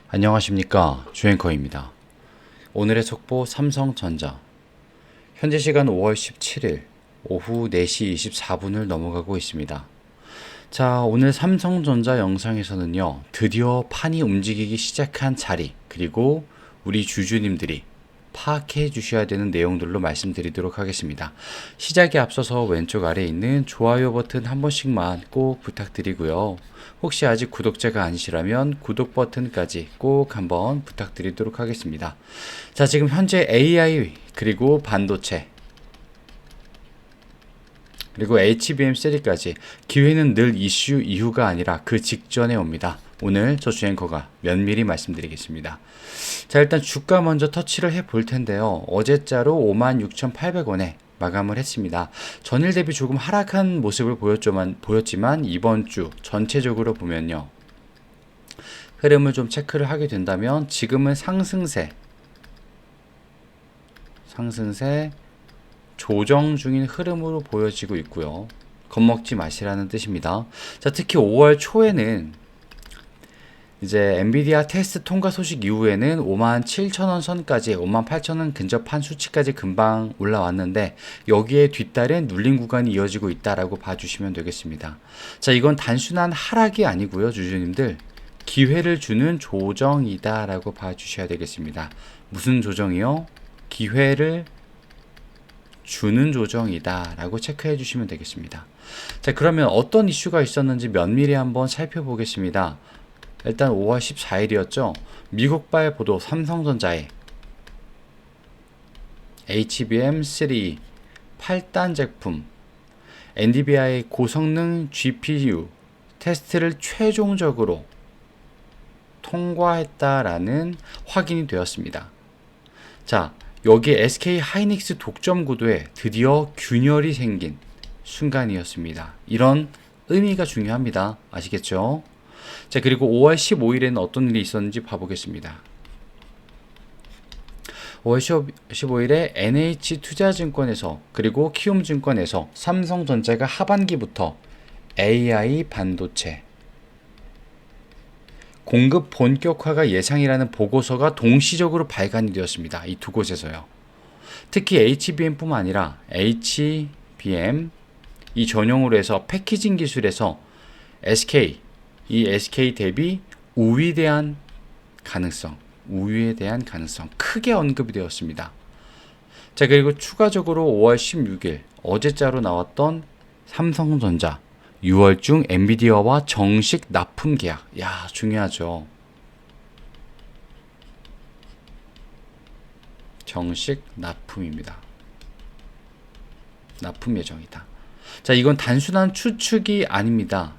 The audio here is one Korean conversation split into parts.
안녕하십니까, 주앵커입니다. 오늘의 속보 삼성전자. 현재 시간 5월 17일 오후 4시 24분을 넘어가고 있습니다. 자, 오늘 삼성전자 영상에서는요, 드디어 판이 움직이기 시작한 자리, 그리고 우리 주주님들이 파악해 주셔야 되는 내용들로 말씀드리도록 하겠습니다. 시작에 앞서서 왼쪽 아래에 있는 좋아요 버튼 한 번씩만 꼭 부탁드리고요. 혹시 아직 구독자가 아니시라면 구독 버튼까지 꼭 한번 부탁드리도록 하겠습니다. 자, 지금 현재 AI 그리고 반도체 그리고 HBM3까지 기회는 늘 이슈 이후가 아니라 그 직전에 옵니다. 오늘 저 주앵커가 면밀히 말씀드리겠습니다. 자, 일단 주가 먼저 터치를 해 볼 텐데요. 어제자로 56,800원에 마감을 했습니다. 전일 대비 조금 하락한 모습을 보였지만 이번 주 전체적으로 보면요, 흐름을 좀 체크를 하게 된다면 지금은 상승세 조정 중인 흐름으로 보여지고 있고요. 겁먹지 마시라는 뜻입니다. 자, 특히 5월 초에는 이제 엔비디아 테스트 통과 소식 이후에는 57,000원 선까지 58,000원 근접한 수치까지 금방 올라왔는데 여기에 뒤따른 눌림 구간이 이어지고 있다라고 봐주시면 되겠습니다. 자, 이건 단순한 하락이 아니고요, 주주님들. 기회를 주는 조정이다라고 봐주셔야 되겠습니다. 무슨 조정이요? 기회를 주는 조정이다 라고 체크해 주시면 되겠습니다. 자, 그러면 어떤 이슈가 있었는지 면밀히 한번 살펴보겠습니다. 일단 5월 14일이었죠. 미국발 보도 삼성전자의 HBM3 8단 제품 엔비디아의 고성능 GPU 테스트를 최종적으로 통과했다라는 확인이 되었습니다. 자, 여기에 SK 하이닉스 독점 구도에 드디어 균열이 생긴 순간이었습니다. 이런 의미가 중요합니다. 아시겠죠? 자, 그리고 5월 15일에는 어떤 일이 있었는지 봐보겠습니다. 5월 15일에 NH투자증권에서 그리고 키움증권에서 삼성전자가 하반기부터 AI 반도체 공급 본격화가 예상이라는 보고서가 동시적으로 발간이 되었습니다. 이 두 곳에서요. 특히 HBM뿐만 아니라 HBM 이 전용으로 해서 패키징 기술에서 SK 대비 우위에 대한 가능성 크게 언급이 되었습니다. 자, 그리고 추가적으로 5월 16일 어제자로 나왔던 삼성전자 6월 중 엔비디아와 정식 납품 계약. 야, 중요하죠. 정식 납품입니다. 납품 예정이다. 자, 이건 단순한 추측이 아닙니다.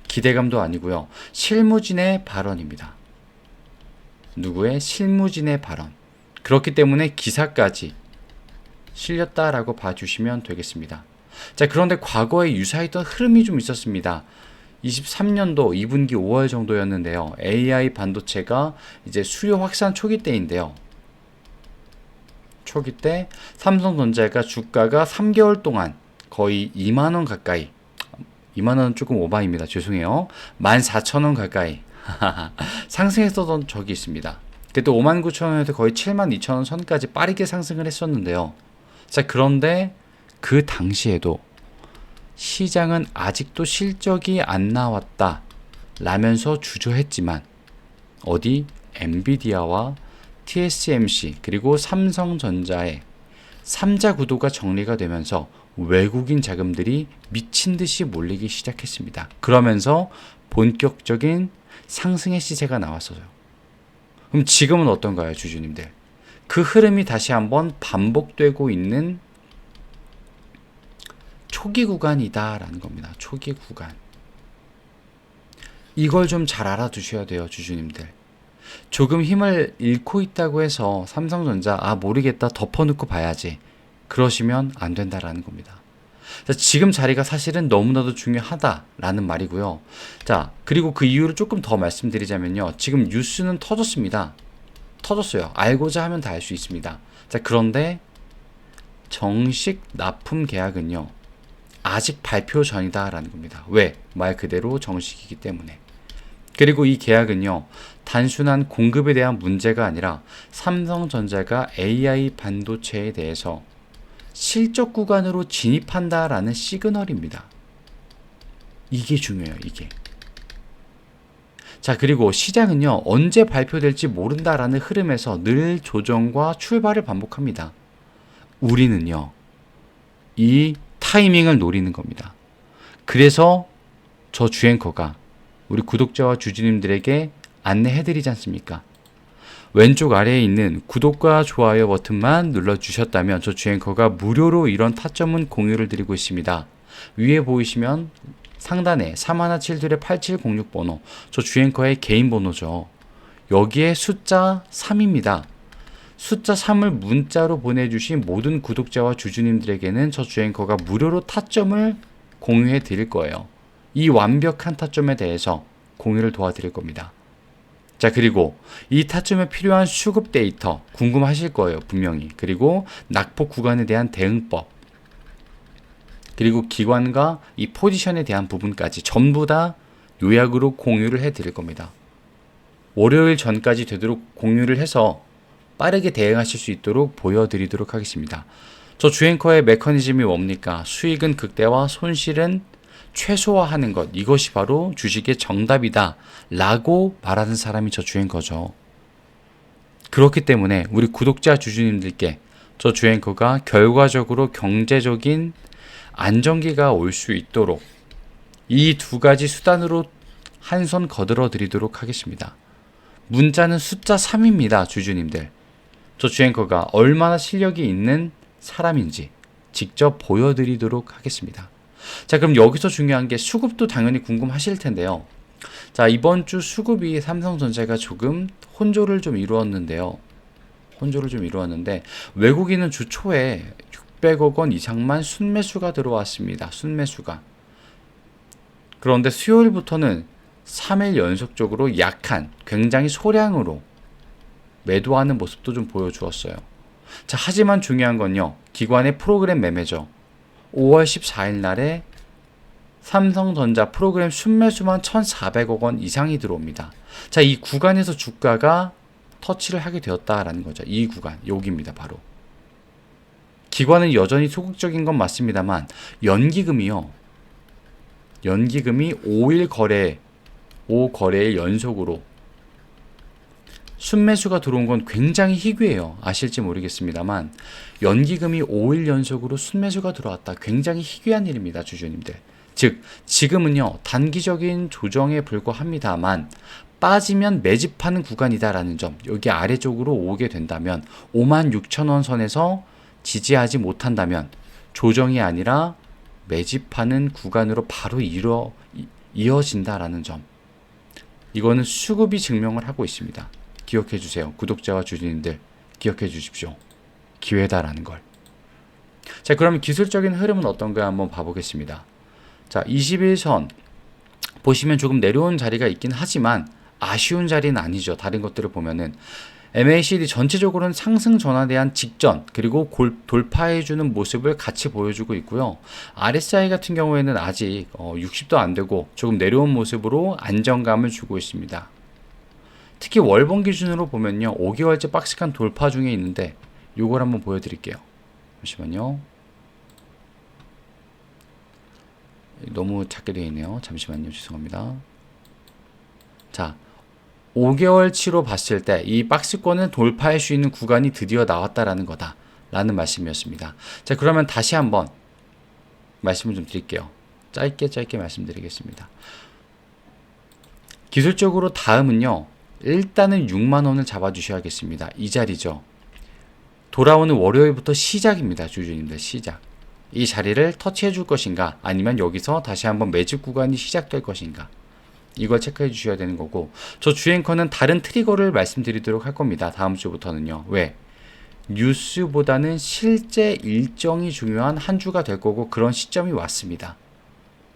기대감도 아니고요. 실무진의 발언입니다. 누구의? 실무진의 발언. 그렇기 때문에 기사까지 실렸다라고 봐주시면 되겠습니다. 자, 그런데 과거에 유사했던 흐름이 좀 있었습니다. 23년도 2분기 5월 정도였는데요. AI 반도체가 이제 수요 확산 초기 때인데요. 초기 때 삼성전자가 주가가 3개월 동안 거의 2만원 가까이, 2만원은 조금 오바입니다. 죄송해요. 14,000원 가까이 상승했었던 적이 있습니다. 그때 59,000원에서 거의 72,000원 선까지 빠르게 상승을 했었는데요. 자, 그런데 그 당시에도 시장은 아직도 실적이 안 나왔다 라면서 주저했지만 어디 엔비디아와 TSMC 그리고 삼성전자의 3자 구도가 정리가 되면서 외국인 자금들이 미친 듯이 몰리기 시작했습니다. 그러면서 본격적인 상승의 시세가 나왔어요. 그럼 지금은 어떤가요, 주주님들? 그 흐름이 다시 한번 반복되고 있는 초기 구간이다라는 겁니다. 초기 구간. 이걸 좀 잘 알아두셔야 돼요, 주주님들. 조금 힘을 잃고 있다고 해서 삼성전자 모르겠다 덮어놓고 봐야지, 그러시면 안 된다라는 겁니다. 자, 지금 자리가 사실은 너무나도 중요하다라는 말이고요. 자, 그리고 그 이유를 조금 더 말씀드리자면요. 지금 뉴스는 터졌습니다. 터졌어요. 알고자 하면 다 알 수 있습니다. 자, 그런데 정식 납품 계약은요, 아직 발표 전이다라는 겁니다. 왜? 말 그대로 정식이기 때문에. 그리고 이 계약은요, 단순한 공급에 대한 문제가 아니라 삼성전자가 AI 반도체에 대해서 실적 구간으로 진입한다라는 시그널입니다. 이게 중요해요, 이게. 자, 그리고 시장은요, 언제 발표될지 모른다라는 흐름에서 늘 조정과 출발을 반복합니다. 우리는요, 이 타이밍을 노리는 겁니다. 그래서 저 주앵커가 우리 구독자와 주주님들에게 안내해드리지 않습니까? 왼쪽 아래에 있는 구독과 좋아요 버튼만 눌러주셨다면 저 주앵커가 무료로 이런 타점은 공유를 드리고 있습니다. 위에 보이시면 상단에 3172-8706 번호, 저 주앵커의 개인 번호죠. 여기에 숫자 3입니다. 숫자 3을 문자로 보내주신 모든 구독자와 주주님들에게는 저 주앵커가 무료로 타점을 공유해 드릴 거예요. 이 완벽한 타점에 대해서 공유를 도와드릴 겁니다. 자, 그리고 이 타점에 필요한 수급 데이터 궁금하실 거예요, 분명히. 그리고 낙폭 구간에 대한 대응법, 그리고 기관과 이 포지션에 대한 부분까지 전부 다 요약으로 공유를 해 드릴 겁니다. 월요일 전까지 되도록 공유를 해서 빠르게 대응하실 수 있도록 보여드리도록 하겠습니다. 저 주앵커의 메커니즘이 뭡니까? 수익은 극대화, 손실은 최소화하는 것, 이것이 바로 주식의 정답이다 라고 말하는 사람이 저 주앵커죠. 그렇기 때문에 우리 구독자 주주님들께 저 주앵커가 결과적으로 경제적인 안정기가 올 수 있도록 이 두 가지 수단으로 한 손 거들어 드리도록 하겠습니다. 문자는 숫자 3입니다, 주주님들. 저 주앵커가 얼마나 실력이 있는 사람인지 직접 보여드리도록 하겠습니다. 자, 그럼 여기서 중요한 게 수급도 당연히 궁금하실 텐데요. 자, 이번 주 수급이 삼성전자가 조금 혼조를 좀 이루었는데 외국인은 주 초에 600억 원 이상만 순매수가 들어왔습니다. 순매수가. 그런데 수요일부터는 3일 연속적으로 약한, 굉장히 소량으로 매도하는 모습도 좀 보여주었어요. 자, 하지만 중요한 건요, 기관의 프로그램 매매죠. 5월 14일 날에 삼성전자 프로그램 순매수만 1,400억 원 이상이 들어옵니다. 자, 이 구간에서 주가가 터치를 하게 되었다라는 거죠. 이 구간, 여기입니다, 바로. 기관은 여전히 소극적인 건 맞습니다만 연기금이 5거래일 연속으로 순매수가 들어온 건 굉장히 희귀해요. 아실지 모르겠습니다만 연기금이 5일 연속으로 순매수가 들어왔다. 굉장히 희귀한 일입니다, 주주님들. 즉 지금은요, 단기적인 조정에 불과합니다만 빠지면 매집하는 구간이다라는 점, 여기 아래쪽으로 오게 된다면 56,000원 선에서 지지하지 못한다면 조정이 아니라 매집하는 구간으로 바로 이어진다라는 점, 이거는 수급이 증명을 하고 있습니다. 기억해 주세요. 구독자와 주주님들 기억해 주십시오. 기회다라는 걸. 자, 그러면 기술적인 흐름은 어떤가 한번 봐보겠습니다. 자, 21선 보시면 조금 내려온 자리가 있긴 하지만 아쉬운 자리는 아니죠. 다른 것들을 보면은 MACD 전체적으로는 상승 전환에 직전, 그리고 돌파해주는 모습을 같이 보여주고 있고요. RSI 같은 경우에는 아직 60도 안 되고 조금 내려온 모습으로 안정감을 주고 있습니다. 특히 월봉 기준으로 보면요, 5개월째 박스칸 돌파 중에 있는데 요걸 한번 보여드릴게요. 잠시만요. 너무 작게 되어 있네요. 잠시만요. 죄송합니다. 자, 5개월치로 봤을 때 이 박스권을 돌파할 수 있는 구간이 드디어 나왔다라는 거다 라는 말씀이었습니다. 자, 그러면 다시 한번 말씀을 좀 드릴게요. 짧게 말씀드리겠습니다. 기술적으로 다음은요, 일단은 6만원을 잡아주셔야겠습니다. 이 자리죠. 돌아오는 월요일부터 시작입니다. 주주님들, 시작. 이 자리를 터치해 줄 것인가, 아니면 여기서 다시 한번 매집 구간이 시작될 것인가, 이걸 체크해 주셔야 되는 거고, 저 주앵커는 다른 트리거를 말씀드리도록 할 겁니다. 다음 주부터는요. 왜? 뉴스보다는 실제 일정이 중요한 한 주가 될 거고, 그런 시점이 왔습니다.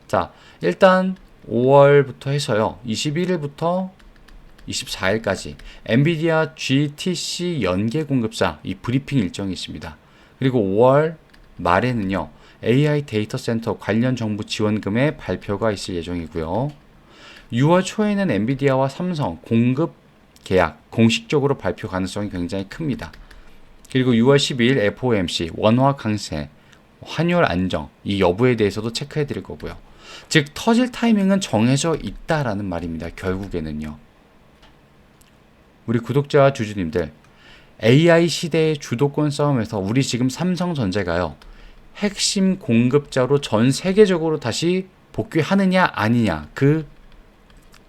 자, 일단 5월부터 해서요, 21일부터 24일까지 엔비디아 GTC 연계 공급사 이 브리핑 일정이 있습니다. 그리고 5월 말에는요, AI 데이터 센터 관련 정부 지원금의 발표가 있을 예정이고요. 6월 초에는 엔비디아와 삼성 공급 계약 공식적으로 발표 가능성이 굉장히 큽니다. 그리고 6월 12일 FOMC 원화 강세, 환율 안정 이 여부에 대해서도 체크해 드릴 거고요. 즉 터질 타이밍은 정해져 있다라는 말입니다. 결국에는요. 우리 구독자와 주주님들, AI 시대의 주도권 싸움에서 우리 지금 삼성전자가요, 핵심 공급자로 전 세계적으로 다시 복귀하느냐 아니냐, 그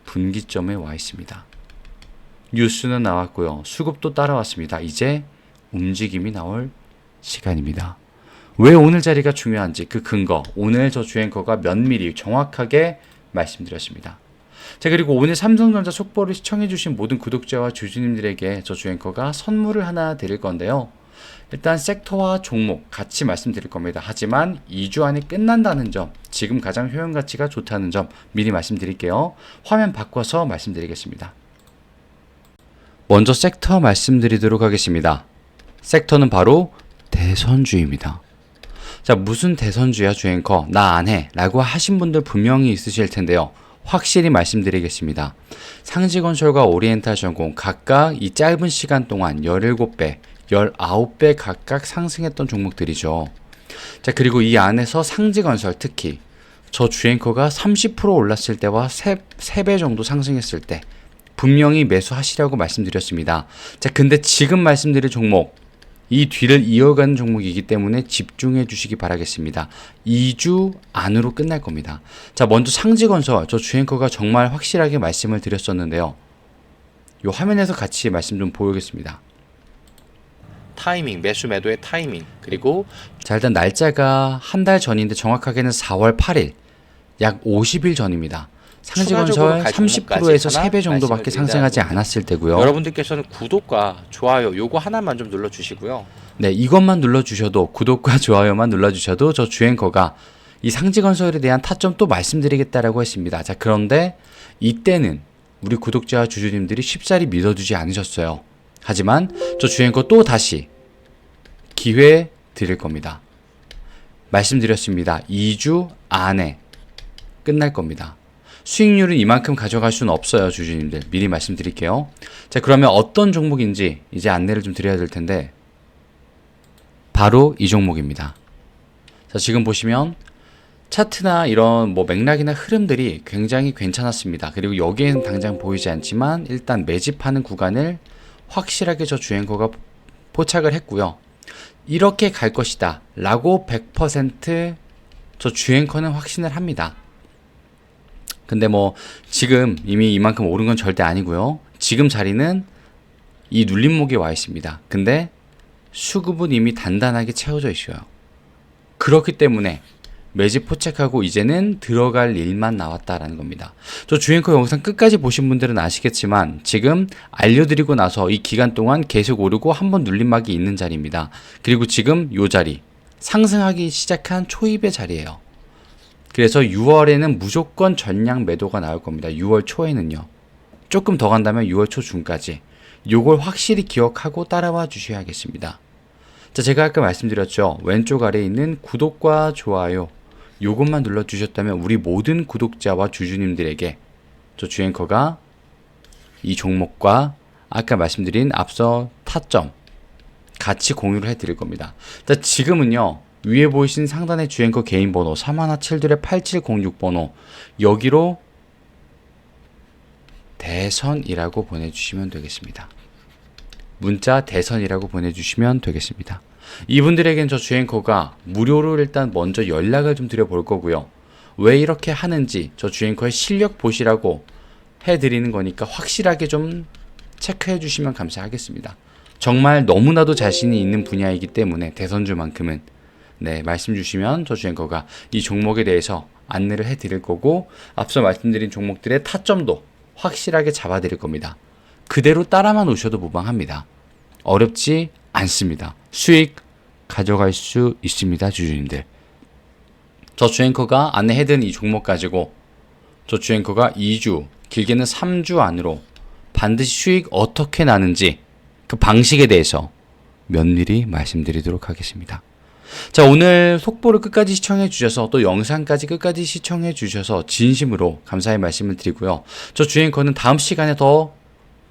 분기점에 와 있습니다. 뉴스는 나왔고요. 수급도 따라왔습니다. 이제 움직임이 나올 시간입니다. 왜 오늘 자리가 중요한지 그 근거, 오늘 저 주앵커가 면밀히 정확하게 말씀드렸습니다. 자, 그리고 오늘 삼성전자 속보를 시청해주신 모든 구독자와 주주님들에게 저 주앵커가 선물을 하나 드릴 건데요. 일단 섹터와 종목 같이 말씀드릴 겁니다. 하지만 2주 안에 끝난다는 점, 지금 가장 효용 가치가 좋다는 점 미리 말씀드릴게요. 화면 바꿔서 말씀드리겠습니다. 먼저 섹터 말씀드리도록 하겠습니다. 섹터는 바로 대선주입니다. 자, 무슨 대선주야 주앵커? 나 안 해 라고 하신 분들 분명히 있으실 텐데요. 확실히 말씀드리겠습니다. 상지건설과 오리엔탈전공 각각 이 짧은 시간 동안 17배, 19배 각각 상승했던 종목들이죠. 자, 그리고 이 안에서 상지건설 특히 저 주앵커가 30% 올랐을 때와 3배 정도 상승했을 때 분명히 매수하시라고 말씀드렸습니다. 자, 근데 지금 말씀드릴 종목, 이 뒤를 이어가는 종목이기 때문에 집중해 주시기 바라겠습니다. 2주 안으로 끝날 겁니다. 자, 먼저 상지건설, 저 주앵커가 정말 확실하게 말씀을 드렸었는데요. 이 화면에서 같이 말씀 좀 보이겠습니다. 타이밍, 매수 매도의 타이밍, 그리고 자, 일단 날짜가 한 달 전인데 정확하게는 4월 8일, 약 50일 전입니다. 상지건설 30%에서 3배 정도밖에 상승하지 않았을 때고요. 여러분들께서는 구독과 좋아요 요거 하나만 좀 눌러주시고요. 네, 이것만 눌러주셔도, 구독과 좋아요만 눌러주셔도 저 주앵커가 이 상지건설에 대한 타점 또 말씀드리겠다라고 했습니다. 자, 그런데 이때는 우리 구독자와 주주님들이 쉽사리 믿어주지 않으셨어요. 하지만 저 주앵커 또 다시 기회 드릴 겁니다. 말씀드렸습니다. 2주 안에 끝날 겁니다. 수익률은 이만큼 가져갈 수는 없어요, 주주님들. 미리 말씀드릴게요. 자, 그러면 어떤 종목인지 이제 안내를 좀 드려야 될 텐데 바로 이 종목입니다. 자, 지금 보시면 차트나 이런 뭐 맥락이나 흐름들이 굉장히 괜찮았습니다. 그리고 여기에는 당장 보이지 않지만 일단 매집하는 구간을 확실하게 저 주앵커가 포착을 했고요. 이렇게 갈 것이다 라고 100% 저 주앵커는 확신을 합니다. 근데 뭐 지금 이미 이만큼 오른 건 절대 아니고요. 지금 자리는 이 눌림목에 와 있습니다. 근데 수급은 이미 단단하게 채워져 있어요. 그렇기 때문에 매집 포착하고 이제는 들어갈 일만 나왔다라는 겁니다. 저 주앵커 영상 끝까지 보신 분들은 아시겠지만 지금 알려드리고 나서 이 기간 동안 계속 오르고 한번 눌림막이 있는 자리입니다. 그리고 지금 이 자리 상승하기 시작한 초입의 자리예요. 그래서 6월에는 무조건 전량 매도가 나올 겁니다. 6월 초에는요. 조금 더 간다면 6월 초 중까지. 요걸 확실히 기억하고 따라와 주셔야겠습니다. 자, 제가 아까 말씀드렸죠. 왼쪽 아래에 있는 구독과 좋아요. 요것만 눌러주셨다면 우리 모든 구독자와 주주님들에게 저 주앵커가 이 종목과 아까 말씀드린 앞서 타점 같이 공유를 해드릴 겁니다. 자, 지금은요. 위에 보이신 상단의 주앵커 개인 번호 3172-8706번호 여기로 대선이라고 보내주시면 되겠습니다. 문자 대선이라고 보내주시면 되겠습니다. 이분들에겐 저 주앵커가 무료로 일단 먼저 연락을 좀 드려볼 거고요. 왜 이렇게 하는지 저 주앵커의 실력 보시라고 해드리는 거니까 확실하게 좀 체크해 주시면 감사하겠습니다. 정말 너무나도 자신이 있는 분야이기 때문에 대선주만큼은 네, 말씀 주시면 저 주앵커가 이 종목에 대해서 안내를 해드릴 거고 앞서 말씀드린 종목들의 타점도 확실하게 잡아드릴 겁니다. 그대로 따라만 오셔도 무방합니다. 어렵지 않습니다. 수익 가져갈 수 있습니다, 주주님들. 저 주앵커가 안내해드린 이 종목 가지고 저 주앵커가 2주, 길게는 3주 안으로 반드시 수익 어떻게 나는지 그 방식에 대해서 면밀히 말씀드리도록 하겠습니다. 자, 오늘 속보를 끝까지 시청해 주셔서 또 영상까지 끝까지 시청해 주셔서 진심으로 감사의 말씀을 드리고요. 저 주앵커는 다음 시간에 더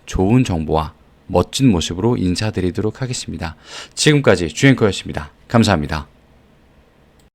좋은 정보와 멋진 모습으로 인사드리도록 하겠습니다. 지금까지 주앵커였습니다. 감사합니다.